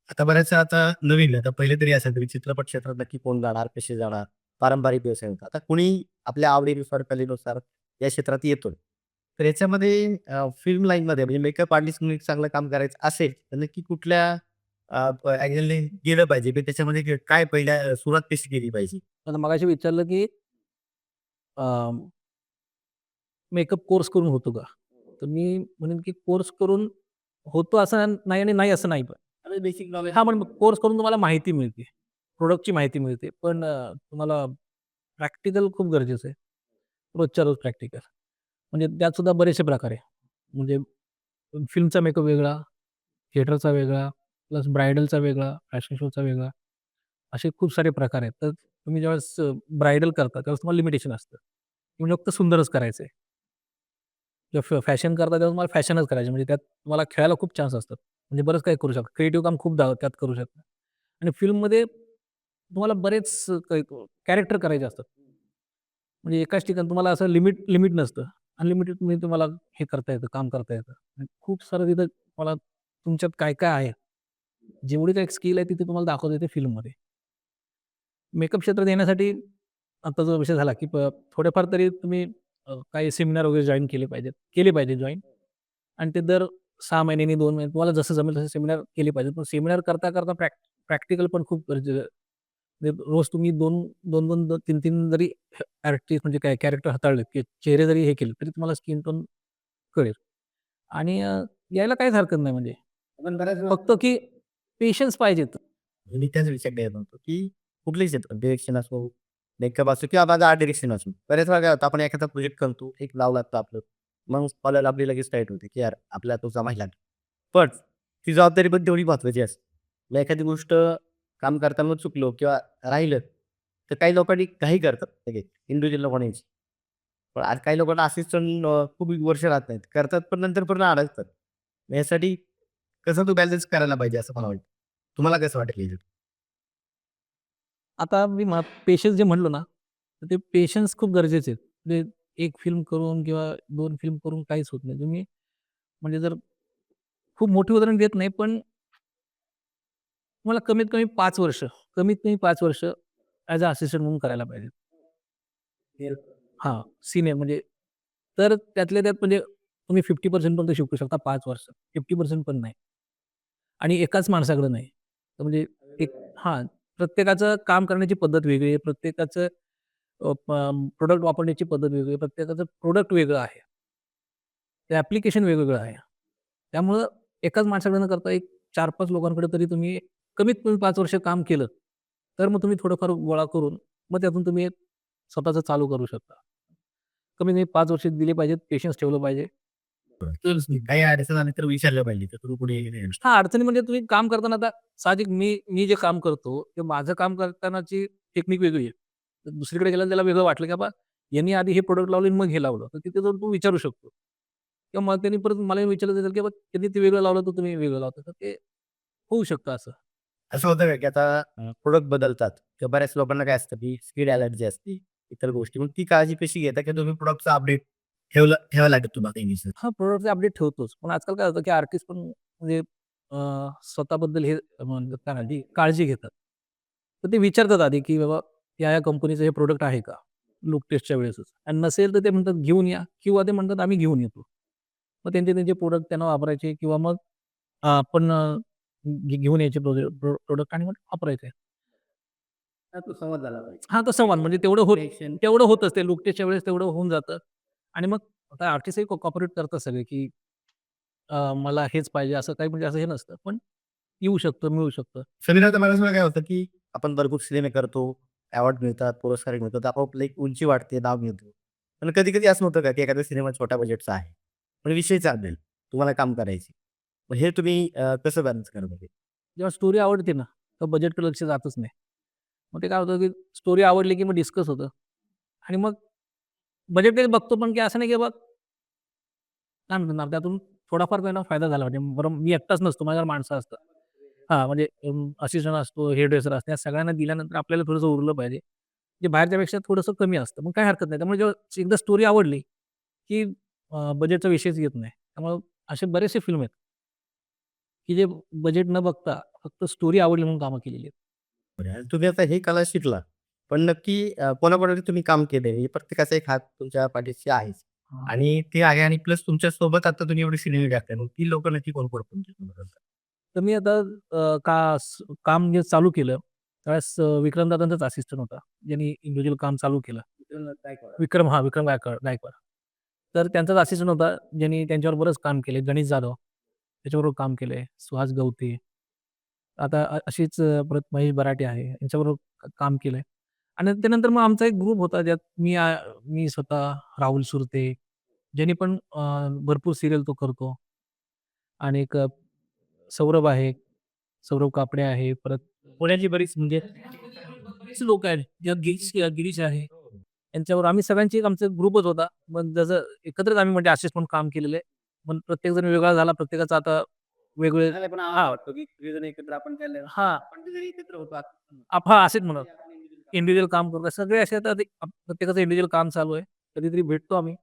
आता बऱ्याचशा आता नवीन आता पहिले तरी असायचं की चित्रपट क्षेत्रात नक्की कोण जाणार, कसे जाणार, पारंपरिक व्यवसाय होता. आता कुणी आपल्या आवडीनुसार, कलेनुसार या क्षेत्रात येतोय. तर याच्यामध्ये फिल्म लाईनमध्ये म्हणजे मेकअप आर्टिस्ट म्हणून एक चांगलं काम करायचं असेल, तर नक्की कुठल्या अँगलने गेलं पाहिजे? की त्याच्यामध्ये काय पहिल्या सुरुवात कशी केली पाहिजे? आता मगाशी विचारलं, की मेकअप कोर्स करून होतो का? तर मी म्हणेन, की कोर्स करून होतो असं नाही आणि नाही असं नाही पण. आणि बेसिक नॉलेज हां, पण कोर्स करून तुम्हाला माहिती मिळते. प्रॉडक्टची माहिती मिळते. पण तुम्हाला प्रॅक्टिकल खूप गरजेचं आहे. रोजच्या रोज प्रॅक्टिकल. म्हणजे त्यात सुद्धा बरेचसे प्रकार आहे. म्हणजे फिल्मचा मेकअप वेगळा, थिएटरचा वेगळा, प्लस ब्राइडलचा वेगळा, फॅशन शोचा वेगळा. असे खूप सारे प्रकार आहेत. तर तुम्ही ज्यावेळेस ब्राइडल करता त्यावेळेस तुम्हाला लिमिटेशन असतं. तुम्ही फक्त सुंदरच करायचंय. जेव्हा फॅशन करता तेव्हा तुम्हाला फॅशनच करायची म्हणजे त्यात तुम्हाला खेळायला खूप चान्स असतात. म्हणजे बरंच काही करू शकता. क्रिएटिव्ह काम खूप त्यात करू शकता. आणि फिल्ममध्ये तुम्हाला बरेच कॅरेक्टर करायचे असतात. म्हणजे एकाच ठिकाणी तुम्हाला असं लिमिट लिमिट नसतं. अनलिमिटेड तुम्हाला हे करता येतं, काम करता येतं. आणि खूप सारं तिथं तुम्हाला तुमच्यात काय-काय आहे, जेवढी काही स्किल आहे तिथे तुम्हाला दाखवता येते फिल्ममध्ये. मेकअप क्षेत्रात येण्यासाठी आता जो विषय झाला, की थोडेफार तरी तुम्ही काही सेमिनार वगैरे जॉइन केले पाहिजेत. केले पाहिजे जॉइन आणि ते दर 6 महिन्यांनी, 2 महिने तुम्हाला जसं जमेल तसे सेमिनार केले पाहिजेत. पण सेमिनार करता प्रॅक्टिकल पण खूप गरजेचं आहे. म्हणजे रोज तुम्ही 2-2, 3-3 जरी आर्टिस्ट म्हणजे काय कॅरेक्टर हाताळले, की चेहरे जरी हे केले, तरी तुम्हाला स्किन टोन कळेल. आणि यायला काहीच हरकत नाही म्हणजे. आपण बऱ्याच फक्त की पेशन्स पाहिजेत. मी त्याच विषयाकडे येत होतो, की कुठलंही क्षेत्र डिरेक्शन असो, मेकअप असो किंवा माझा आर्ट डिरेक्शन असो. बऱ्याच वेळा काय होतं आपण एखादा प्रोजेक्ट करतो, एक नाव लागतं आपलं. मग कॉलर आपली लगेच टाईट होते, की यार आपल्याला तो जमायला लागला. पण ती जबाबदारी पण तेवढी महत्त्वाची असते. मग एखादी गोष्ट काम करताना चुकलो किंवा राहिलं, तर काही लोकांनी घाई करतात लगेच इंडिव्हिज्युअल लोकांची. पण आज काही लोकांना असिस्टंट खूप वर्ष राहत नाहीत. करतात पण नंतर पूर्ण अडकतात. मग यासाठी कसं तो बॅलन्स करायला पाहिजे असं मला वाटतं. तुम्हाला कसं वाटेल याच्यात? आता मी पेशन्स जे म्हणलो ना, तर ते पेशन्स खूप गरजेचे आहेत. म्हणजे 1 फिल्म करून किंवा 2 फिल्म करून काहीच होत नाही. तुम्ही म्हणजे जर खूप मोठी उदाहरण देत नाही, पण तुम्हाला कमीत कमी 5 वर्ष, कमीत कमी 5 वर्ष ॲज अ असिस्टंट म्हणून करायला पाहिजे. हां, सीनियर म्हणजे तर त्यातल्या त्यात म्हणजे तुम्ही 50% पर्यंत शिकू शकता 5 वर्ष. 50% पण नाही. आणि एकाच माणसाकडे नाही. तर म्हणजे एक हां, प्रत्येकाचं काम करण्याची पद्धत वेगळी आहे. प्रत्येकाचं वापरण्याची पद्धत वेगळी आहे. प्रत्येकाचं प्रॉडक्ट वेगळं आहे. ते ॲप्लिकेशन वेगवेगळं आहे. त्यामुळं एकाच माणसाकडे न करता एक 4-5 लोकांकडे तरी तुम्ही कमीत कमी 5 वर्ष काम केलं, तर मग तुम्ही थोडंफार गोळा करून मग त्यातून तुम्ही एक स्वतःचं चालू करू शकता. कमीत कमी 5 वर्ष दिली पाहिजेत, पेशन्स ठेवलं पाहिजे. तरच नाही. काही अडचण आली तर विचारलं पाहिजे. तर तुम्ही पुढे हां, अडचणी म्हणजे तुम्ही काम करताना आता साहजिक मी मी जे काम करतो, ते माझं काम करतानाची टेक्निक वेगळी आहे. तर दुसरीकडे गेल्यावर त्याला वेगळं वाटलं, की बाबा यांनी आधी हे प्रॉडक्ट लावले आणि मग हे लावलं. तर तिथे जाऊन तू विचारू शकतो. किंवा मग त्यांनी परत मला विचारलं असेल, की बाबा त्यांनी ते वेगळं लावलं, तर तुम्ही वेगळं लावता. तर ते होऊ शकतं असं. असं होतं का, की आता प्रोडक्ट बदलतात किंवा बऱ्याच लोकांना काय असतं, की स्किन ॲलर्जी असते, इतर गोष्टी. मग ती काळजी कशी घेता, की तुम्ही प्रॉडक्टचं अपडेट ठेवावं लागेल तुम्हाला नेहमीच? हां, प्रॉडक्टचे अपडेट ठेवतोच. पण आजकाल काय होतं, की आर्टिस्ट पण म्हणजे स्वतःबद्दल हे म्हणतात काय ना, काळजी घेतात. तर ते विचारतात आधी, की बाबा या कंपनीचं हे प्रॉडक्ट आहे का? लूक टेस्टच्या वेळेसच आणि नसेल तर ते म्हणतात घेऊन या किंवा ते म्हणतात आम्ही घेऊन येतो. मग त्यांचे प्रॉडक्ट त्यांना वापरायचे किंवा मग आपण घेऊन यायचे प्रॉडक्ट आणि मग वापरायचे. हा तो संवाद झाला पाहिजे. हां, तो संवाद म्हणजे कनेक्शन तेवढं होतच ते लूक टेस्टच्या वेळेस तेवढं होऊन जातं आणि मग आता आर्टिस्टही कोऑपरेट करतात सगळे, की मला हेच पाहिजे असं काही म्हणजे असं हे नसतं. पण येऊ शकतं, मिळू शकतं. सेमिनार तर बऱ्याच वेळा काय होतं, की आपण भरपूर सिनेमे करतो, अवॉर्ड मिळतात, पुरस्कार मिळतात, आपोआप एक उंची वाढते, नाव मिळतं. पण कधी-कधी असं होतं का, की एखादा सिनेमा छोट्या बजेटचा आहे, पण विषय चांगले तुम्हाला काम करायचे. मग हे तुम्ही कसं बॅलन्स करता? जेव्हा स्टोरी आवडते ना, तर बजेटकडे लक्ष जातच नाही. मग ते काय होतं, की स्टोरी आवडली, की मग डिस्कस होतं आणि मग बजेटकडे बघतो पण, की असं नाही, की बाबा काय म्हणतात ना, त्यातून थोडाफार काही ना फायदा झाला पाहिजे. बरं मी एकटाच नसतो, माझ्यावर माणसं असतात. हां, म्हणजे असिस्टंट असतो, हेअर ड्रेसर असतो. या सगळ्यांना दिल्यानंतर आपल्याला थोडंसं उरलं पाहिजे. जे बाहेरच्यापेक्षा थोडंसं कमी असतं. मग काही हरकत नाही. त्यामुळे जेव्हा एकदा स्टोरी आवडली, की बजेटचा विषयच येत नाही. त्यामुळे असे बरेचसे फिल्म आहेत, की जे बजेट न बघता फक्त स्टोरी आवडली म्हणून कामं केलेली आहेत. आणि तुम्ही आता ही कला शिकला. पण नक्की कोणाबरोबर तुम्ही काम केलंय? हे प्रत्येकाचा एक हात तुमच्या पाठीशी आहेच. आणि ते आहे आणि प्लस तुमच्या सोबत आता तुम्ही एवढी सिनेमे टाकताय. मग ती लोकं नक्की कोण-कोण तुमच्यासोबत असतात? तर मी आता काम जे चालू केलं, त्यावेळेस विक्रमदादांचाच असिस्टंट होता. ज्यांनी इंडिव्हिज्युअल काम चालू केलं. विक्रम गायकवाड. तर त्यांचाच असिस्टंट होता, ज्यांनी त्यांच्यावर बरंच काम केले. गणेश जाधव त्याच्याबरोबर काम केलंय. सुहास गवते. आता अशीच परत महेश बराटे आहे. यांच्याबरोबर काम केलंय. आणि त्यानंतर मग आमचा एक ग्रुप होता, ज्यात मी स्वतः, राहुल सुरते, ज्यांनी पण भरपूर सीरियल तो करतो. आणि एक सौरभ आहे. सौरभ कापडे आहे. परत पुण्याची बरीच म्हणजे बरीच लोकं आहेत. ज्यात गिरीश आहे. यांच्यावर आम्ही सगळ्यांची एक आमचा ग्रुपच होता. मग जसं एकत्रच आम्ही म्हणजे असिस्ट म्हणून काम केलेलं आहे. पण प्रत्येकजण वेगळा झाला. प्रत्येकाचा आता वेगळे नाही, पण हां, वाटतो की सगळेजण एकत्र आपण केलं. हां. आपण जरी एकत्र होतो हां, असेच म्हणा. इंडिव्हिज्युअल काम करतो. सगळे असे आता ते प्रत्येकाचं इंडिव्हिज्युअल काम चालू आहे. कधीतरी भेटतो आम्ही.